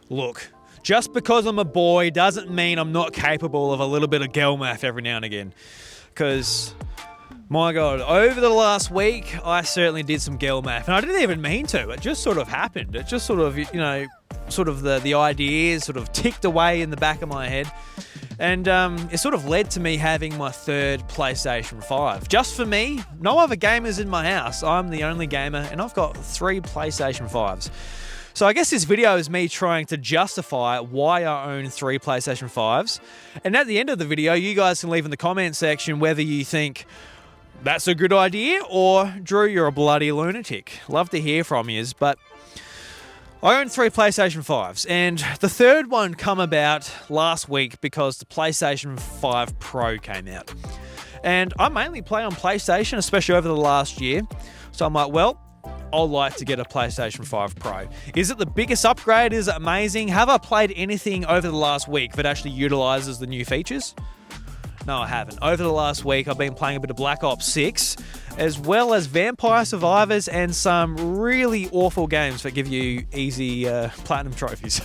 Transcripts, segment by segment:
Look, just because I'm a boy doesn't mean I'm not capable of a little bit of girl math every now and again. Because, my God, over the last week, I certainly did some girl math. And I didn't even mean to. It just sort of happened. It just sort of, sort of the ideas sort of ticked away in the back of my head. And it sort of led to me having my third PlayStation 5. Just for me, no other gamers in my house. I'm the only gamer, and I've got 3 PlayStation 5s. So I guess this video is me trying to justify why I own 3 PlayStation 5s. And at the end of the video, you guys can leave in the comment section whether you think that's a good idea or, Drew, you're a bloody lunatic. Love to hear from yous, but I own 3 PlayStation 5s, and the third one come about last week because the PlayStation 5 Pro came out. And I mainly play on PlayStation, especially over the last year. So I'm like, well, I'd like to get a PlayStation 5 Pro. Is it the biggest upgrade? Is it amazing? Have I played anything over the last week that actually utilizes the new features? No, I haven't. Over the last week, I've been playing a bit of Black Ops 6, as well as Vampire Survivors and some really awful games that give you easy platinum trophies.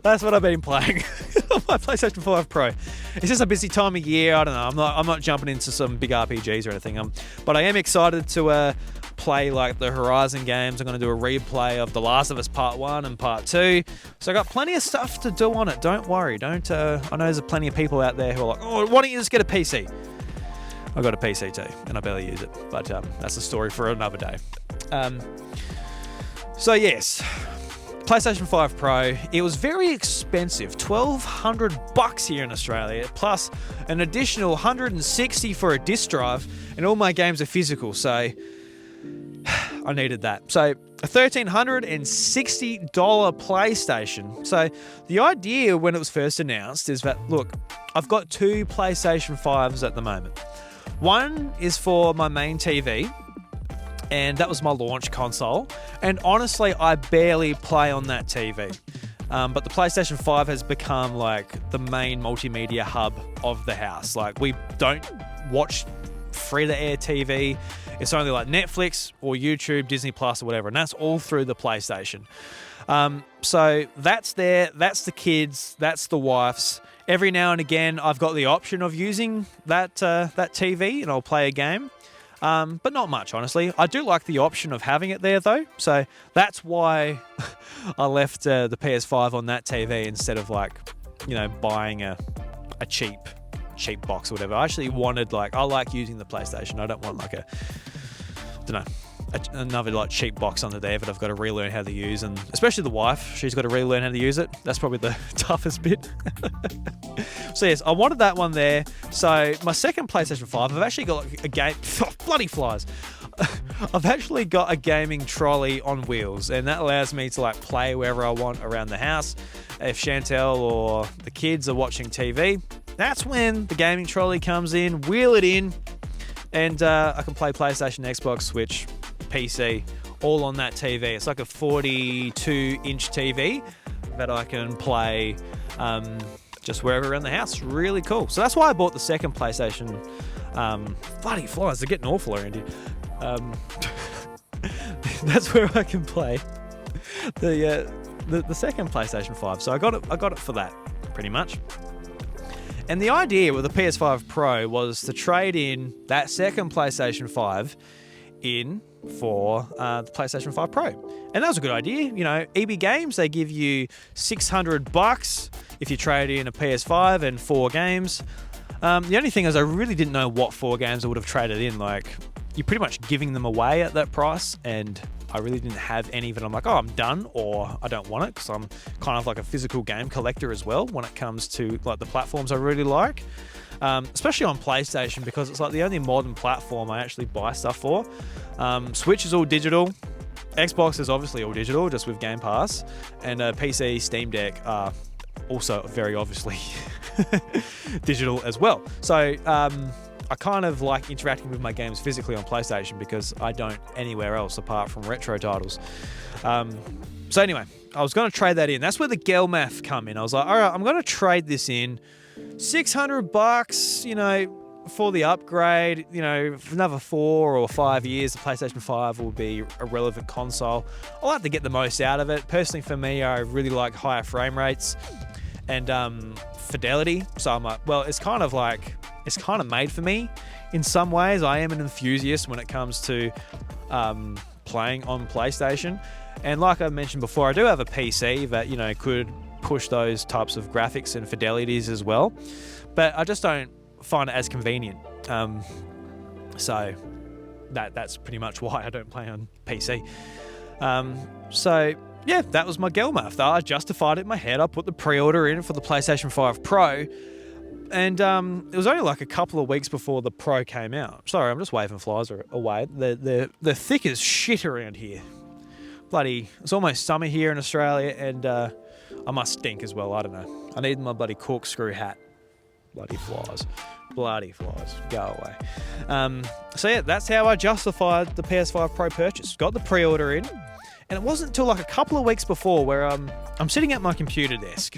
That's what I've been playing on my PlayStation 5 Pro. It's just a busy time of year. I don't know. I'm not jumping into some big RPGs or anything. But I am excited to play like the Horizon games. I'm going to do a replay of The Last of Us Part 1 and Part 2. So I got plenty of stuff to do on it. Don't worry. I know there's plenty of people out there who are like, oh, why don't you just get a PC? I got a PC too, and I barely use it. But that's a story for another day. So yes, PlayStation 5 Pro. It was very expensive, $1,200 here in Australia, plus an additional $160 for a disc drive, and all my games are physical, so I needed that. So a $1,360 PlayStation. So the idea when it was first announced is that, look, I've got 2 PlayStation 5s at the moment. One is for my main TV, and that was my launch console. And honestly, I barely play on that TV. But the PlayStation 5 has become like the main multimedia hub of the house. Like, we don't watch free-to-air TV. It's only like Netflix or YouTube, Disney Plus or whatever, and that's all through the PlayStation. So that's there, that's the kids, that's the wife's. Every now and again, I've got the option of using that TV, and I'll play a game, but not much, honestly. I do like the option of having it there, though, so that's why I left the PS5 on that TV instead of, like, buying a cheap box or whatever. I actually wanted, I like using the PlayStation. I don't want another like cheap box under there that I've got to relearn how to use, and especially the wife, she's got to relearn how to use it. That's probably the toughest bit. So yes, I wanted that one there. So my second PlayStation 5, I've actually got a game. Bloody flies. I've actually got a gaming trolley on wheels, and that allows me to play wherever I want around the house. If Chantel or the kids are watching TV, that's when the gaming trolley comes in, wheel it in, and I can play PlayStation, Xbox, Switch, PC, all on that TV. It's like a 42-inch TV that I can play just wherever around the house. Really cool. So that's why I bought the second PlayStation. Bloody flies, they're getting awful around here. That's where I can play the second PlayStation 5. So I got it for that, pretty much. And the idea with the PS5 Pro was to trade in that second PlayStation 5 in for the PlayStation 5 Pro. And that was a good idea. EB Games, they give you $600 if you trade in a PS5 and 4 games. The only thing is I really didn't know what 4 games I would have traded in. You're pretty much giving them away at that price, and I really didn't have any that I'm like, oh, I'm done, or I don't want it, because I'm kind of like a physical game collector as well when it comes to the platforms I really like. Especially on PlayStation, because it's the only modern platform I actually buy stuff for. Switch is all digital. Xbox is obviously all digital, just with Game Pass. And PC, Steam Deck are also very obviously digital as well. So I kind of like interacting with my games physically on PlayStation because I don't anywhere else apart from retro titles. So anyway, I was going to trade that in. That's where the Gel math come in. I was like, all right, I'm going to trade this in. $600, for the upgrade, you know, for another 4 or 5 years, the PlayStation 5 will be a relevant console. I like to get the most out of it. Personally, for me, I really like higher frame rates and fidelity. So I'm like, well, it's kind of made for me in some ways. I am an enthusiast when it comes to playing on PlayStation. And like I mentioned before, I do have a PC that, you know, could push those types of graphics and fidelities as well. But I just don't find it as convenient. So that's pretty much why I don't play on PC. So yeah, that was my Gelmath. I justified it in my head. I put the pre-order in for the PlayStation 5 Pro. And it was only like a couple of weeks before the Pro came out. Sorry, I'm just waving flies away. They're thick as shit around here. Bloody, it's almost summer here in Australia, and I must stink as well. I don't know. I need my bloody corkscrew hat. Bloody flies. Go away. So yeah, that's how I justified the PS5 Pro purchase. Got the pre-order in, and it wasn't until like a couple of weeks before where I'm sitting at my computer desk.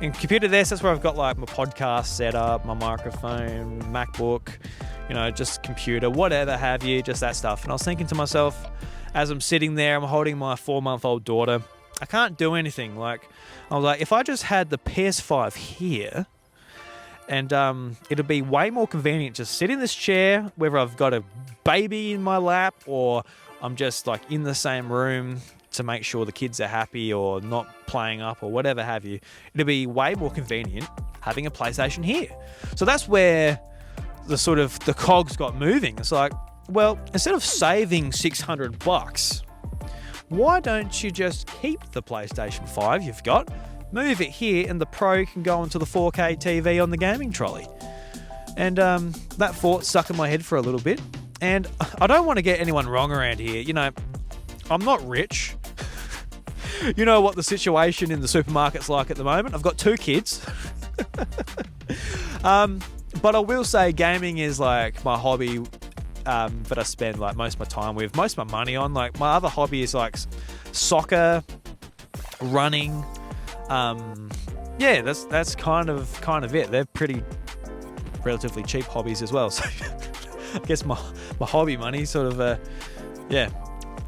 And computer desk, that's where I've got like my podcast set up, my microphone, MacBook, you know, just computer, whatever have you, just that stuff. And I was thinking to myself, as I'm sitting there, I'm holding my 4-month-old daughter. I can't do anything. Like, I was like, if I just had the PS5 here, and it'd be way more convenient just sit in this chair, whether I've got a baby in my lap or I'm just like in the same room to make sure the kids are happy or not playing up or whatever have you. It'd be way more convenient having a PlayStation here. So that's where the cogs got moving. It's like, well, instead of saving $600, why don't you just keep the PlayStation 5 you've got, move it here, and the Pro can go onto the 4K TV on the gaming trolley? And that thought stuck in my head for a little bit. And I don't want to get anyone wrong around here. You know, I'm not rich. You know what the situation in the supermarket's like at the moment. I've got 2 kids. But I will say gaming is like my hobby that I spend like most of my time with, most of my money on. Like my other hobby is like soccer, running. Yeah, that's kind of it. They're pretty relatively cheap hobbies as well. So I guess my hobby money sort of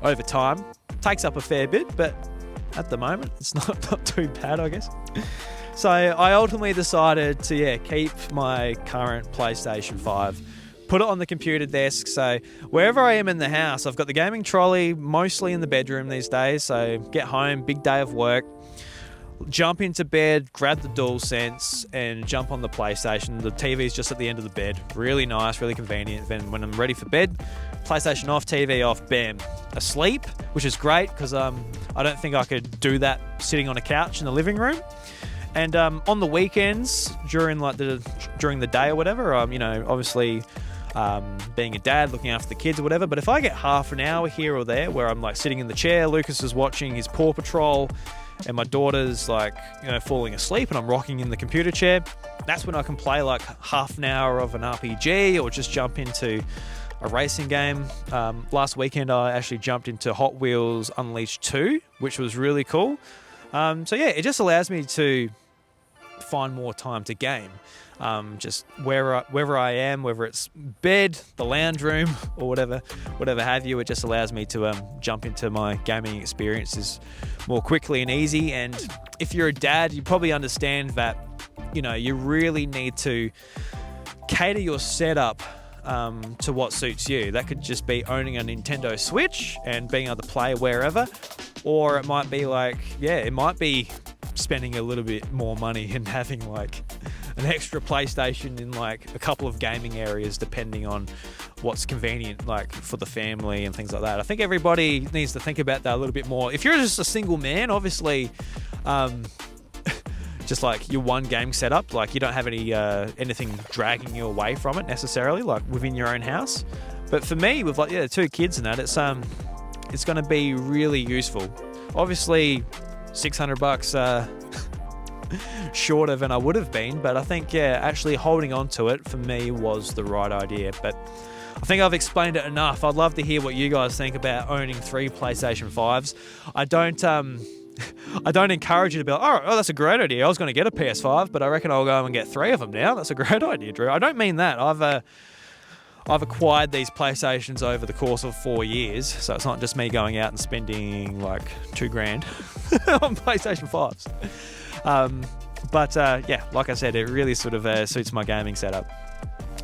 over time takes up a fair bit, but at the moment it's not too bad, I guess. So I ultimately decided to keep my current PlayStation 5, put it on the computer desk. So wherever I am in the house, I've got the gaming trolley mostly in the bedroom these days. So get home, big day of work, jump into bed, grab the DualSense and jump on the PlayStation. The TV's just at the end of the bed. Really nice, really convenient. Then when I'm ready for bed, PlayStation off, TV off, bam, asleep, which is great because I don't think I could do that sitting on a couch in the living room. And on the weekends, during the day or whatever, obviously being a dad, looking after the kids or whatever. But if I get half an hour here or there where I'm like sitting in the chair, Lucas is watching his Paw Patrol, and my daughter's like, falling asleep and I'm rocking in the computer chair, that's when I can play like half an hour of an RPG or just jump into a racing game. Last weekend, I actually jumped into Hot Wheels Unleashed 2, which was really cool. It just allows me to find more time to game. Just wherever I am, whether it's bed, the lounge room, or whatever have you, it just allows me to jump into my gaming experiences more quickly and easy. And if you're a dad, you probably understand that, you really need to cater your setup to what suits you. That could just be owning a Nintendo Switch and being able to play wherever, or it might be like, it might be spending a little bit more money and having like an extra PlayStation in like a couple of gaming areas, depending on what's convenient, like for the family and things like that. I think everybody needs to think about that a little bit more. If you're just a single man, obviously, just like your one game setup, like you don't have anything dragging you away from it necessarily, like within your own house. But for me, with like 2 kids and that, it's going to be really useful. Obviously, $600 shorter than I would have been, but I think actually holding on to it for me was the right idea. But I think I've explained it enough. I'd love to hear what you guys think about owning 3 PlayStation 5s. I don't I don't encourage you to be like, oh, that's a great idea. I was going to get a PS5, but I reckon I'll go and get 3 of them now. That's a great idea, Drew. I don't mean that. I've acquired these PlayStations over the course of 4 years, so it's not just me going out and spending like $2,000 on PlayStation 5s. But like I said, it really sort of suits my gaming setup.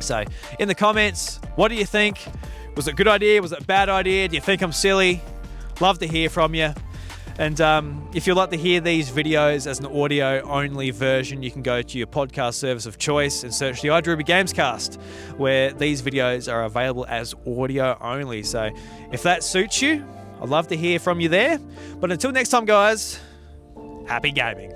So in the comments, what do you think? Was it a good idea? Was it a bad idea? Do you think I'm silly? Love to hear from you. And if you'd like to hear these videos as an audio-only version, you can go to your podcast service of choice and search the iDruby Gamescast, where these videos are available as audio only. So if that suits you, I'd love to hear from you there. But until next time, guys, happy gaming.